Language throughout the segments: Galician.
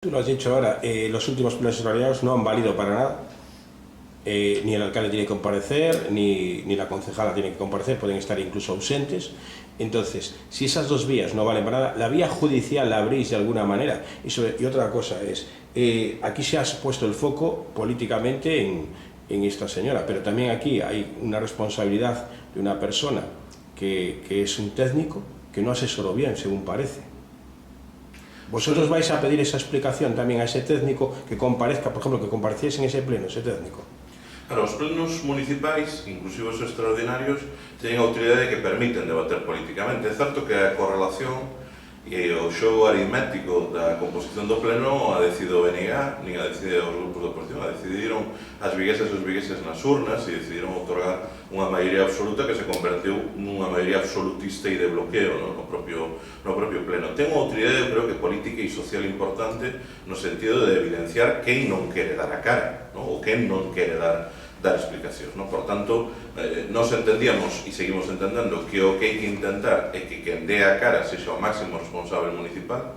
Tú lo has dicho ahora, los últimos planes horarios no han valido para nada. Ni el alcalde tiene que comparecer, ni la concejala tiene que comparecer, pueden estar incluso ausentes. Entonces, si esas dos vías no valen para nada, la vía judicial la abrís de alguna manera. Y otra cosa es, aquí se ha puesto el foco políticamente en esta señora, pero también aquí hay una responsabilidad de una persona que es un técnico que no asesoró bien, según parece. ¿Vosotros vais a pedir esa explicación tamén a ese técnico que comparezca, por ejemplo, que compareciese en ese pleno, ese técnico? Claro, os plenos municipais, inclusive os extraordinarios, teñen a autoridade que permiten debater políticamente. É certo que a correlación e o xogo aritmético da composición do pleno a decidido o BNG, nin a decidido os grupos de oposición, a decidiron as viguesas e os vigueses nas urnas e decidiron otorgar unha maioría absoluta que se convertiu nunha maioría absolutista e de bloqueo no propio pleno. Ten unha autoridade, eu creo que política e social importante no sentido de evidenciar quen non quere dar a cara, ou quen non quere dar explicacións. Por tanto, nos entendíamos e seguimos entendendo que o que hai que intentar é que quen dé a cara sexa o máximo responsable municipal,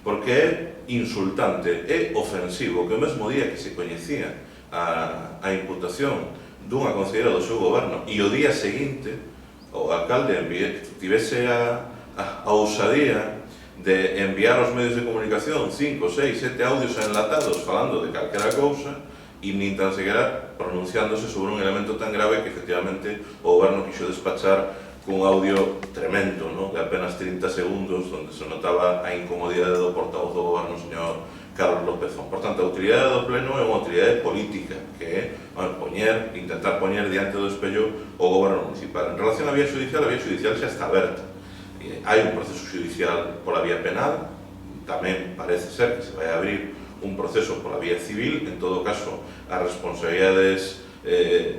porque é insultante, é ofensivo que o mesmo día que se coñecía a imputación dunha conselleira do seu goberno e o día seguinte o alcalde tivese a ousadía de enviar aos medios de comunicación 5, 6, 7 audios enlatados falando de calquera cousa e nin tan sequera pronunciándose sobre un elemento tan grave que efectivamente o goberno quixo despachar cun audio tremendo, de apenas 30 segundos, onde se notaba a incomodidade do portavoz do goberno, o señor Carlos Lópezón. Por tanto, a autoridade do pleno é unha autoridade política, que é intentar poñer diante do espello o goberno municipal. En relación á vía judicial xa está aberta. Hai un proceso judicial pola vía penal, tamén parece ser que se vai a abrir un proceso pola vía civil. En todo caso, as responsabilidades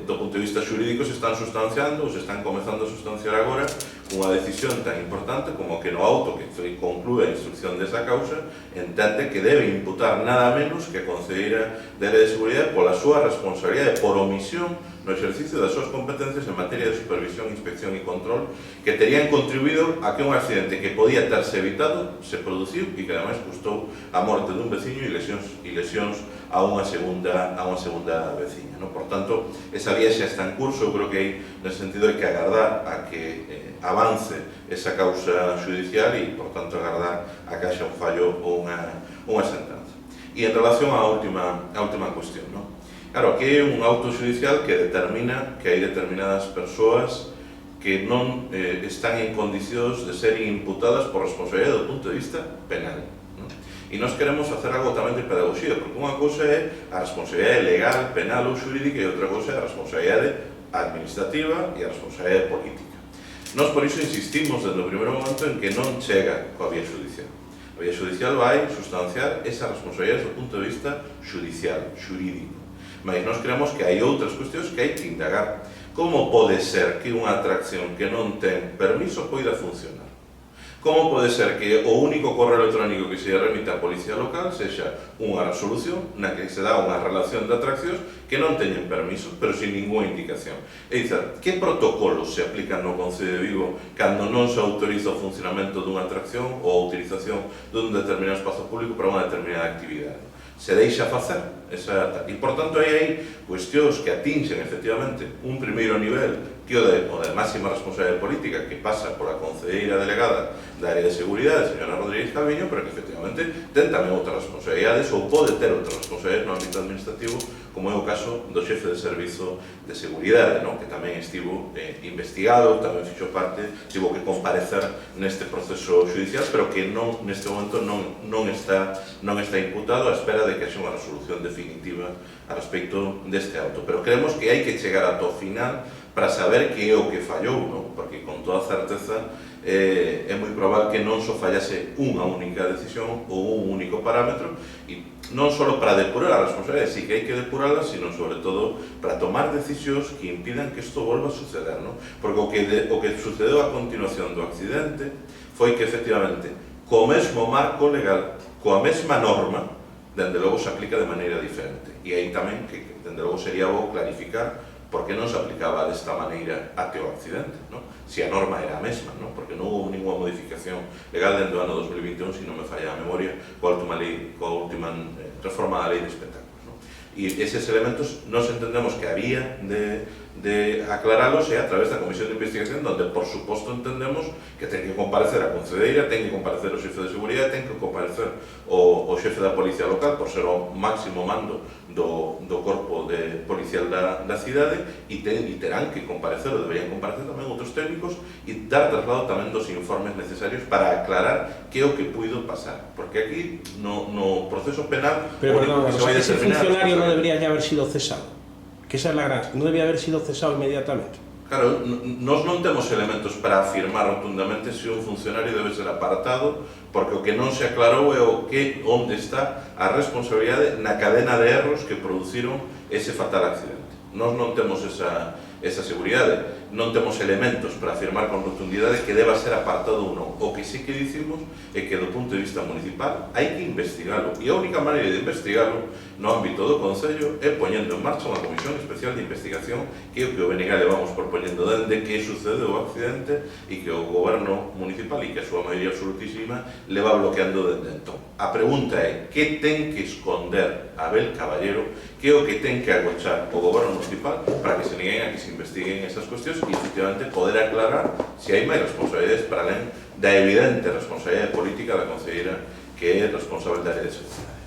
do punto de vista xurídico se están sustanciando ou se están comezando a sustanciar agora cunha decisión tan importante como que no auto que conclúe a instrucción desa causa entende que debe imputar nada menos que a conselleira de Área de Seguridade pola súa responsabilidade por omisión no exercicio das súas competencias en materia de supervisión, inspección e control que terían contribuído a que un accidente que podía terse evitado se produciu e que ademais custou a morte dun veciño e lesións a unha segunda veciña. Por tanto, esa vía xa está en curso. Eu creo que hai, nesse sentido, hai que agardar a que avance esa causa judicial e, por tanto, agardar a que haxa un fallo ou unha sentenza. E en relación á última cuestión, claro, aquí hai un auto judicial que determina que hai determinadas persoas que non están en condicións de ser imputadas por responsabilidade do punto de vista penal. E nós queremos facer algo tamén de pedagogía, porque unha cousa é a responsabilidade legal, penal ou xurídica e outra cousa é a responsabilidade administrativa e a responsabilidade política. Nós por iso insistimos desde o primeiro momento en que non chega coa vía judicial. A vía judicial vai sustanciar esa responsabilidade do punto de vista judicial, xurídico. Mas nós creemos que hai outras cuestións que hai que indagar. Como pode ser que unha atracción que non ten permiso poida funcionar? Como pode ser que o único correo electrónico que se remite á Policía Local sexa unha resolución na que se dá unha relación de atraccións que non teñen permiso, pero sin ninguna indicación? É dicir, que protocolos se aplican no Concello de Vigo cando non se autoriza o funcionamento dunha atracción ou a utilización dun determinado espazo público para unha determinada actividade? Se deixa facer esa... E, por tanto, hai cuestións que atinxen, efectivamente, un primeiro nivel que o de máxima responsabilidade política que pasa pola concelleira delegada da Área de Seguridade, señora Rodríguez Calviño, pero que, efectivamente, ten tamén outras responsabilidades ou pode ter outras responsabilidades no ámbito administrativo, como é o caso do xefe de Servizo de Seguridade, que tamén estivo investigado, tamén fixo parte, tivo que comparecer neste proceso judicial, pero que neste momento non está imputado á espera de que haxe unha resolución definitiva a respecto deste auto. Pero creemos que hai que chegar ata o final para saber que é o que fallou, porque con toda certeza é moi probable que non só fallase unha única decisión ou un único parámetro, e non só para depurar as responsabilidades, sí que hai que depurarlas, sino sobre todo para tomar decisións que impidan que isto volva a suceder, porque o que sucedeu a continuación do accidente foi que, efectivamente, co mesmo marco legal, coa mesma norma, dende logo se aplica de maneira diferente. E aí tamén que, dende logo, sería bo clarificar por que non se aplicaba desta maneira até o accidente, non? Se a norma era a mesma, non? Porque non houve ninguna modificación legal dentro do ano 2021, se non me falla a memoria, coa última reforma da lei de espectáculos, non? E eses elementos nos entendemos que había de aclaralos a través da Comisión de Investigación, donde, por suposto, entendemos que ten que comparecer a concelleira, ten que comparecer o xefe de seguridade, ten que comparecer o xefe da Policía Local, por ser o máximo mando do corpo policial da cidade, e terán que comparecer, ou deberían comparecer tamén outros técnicos, e dar traslado tamén dos informes necesarios para aclarar que é o que puido pasar. Porque aquí, no proceso penal... Pero, perdón, ese funcionario non debería ya haber sido cesado. Que esa é a gran... Non debía haber sido cesado inmediatamente. Claro, nós non temos elementos para afirmar rotundamente se un funcionario debe ser apartado, porque o que non se aclarou é onde está a responsabilidade na cadena de erros que produciron ese fatal accidente. Nós non temos esa seguridade, non temos elementos para afirmar con rotundidade que deba ser apartado ou non. O que sí que dicimos é que do punto de vista municipal hai que investigalo, e a única maneira de investigalo no ámbito do Concello é poñendo en marcha unha comisión especial de investigación, que é o que o BNG levamos por poñendo dende que sucedeu o accidente e que o goberno municipal e que a súa maioría absolutísima leva bloqueando dende entón. A pregunta é que ten que esconder Abel Caballero, que é o que ten que agochar o goberno municipal para que se neguen a que se investiguen esas cuestións e efectivamente poder aclarar se hai máis responsabilidades para alén da evidente responsabilidade política da concelleira que é responsable da área de seguridade.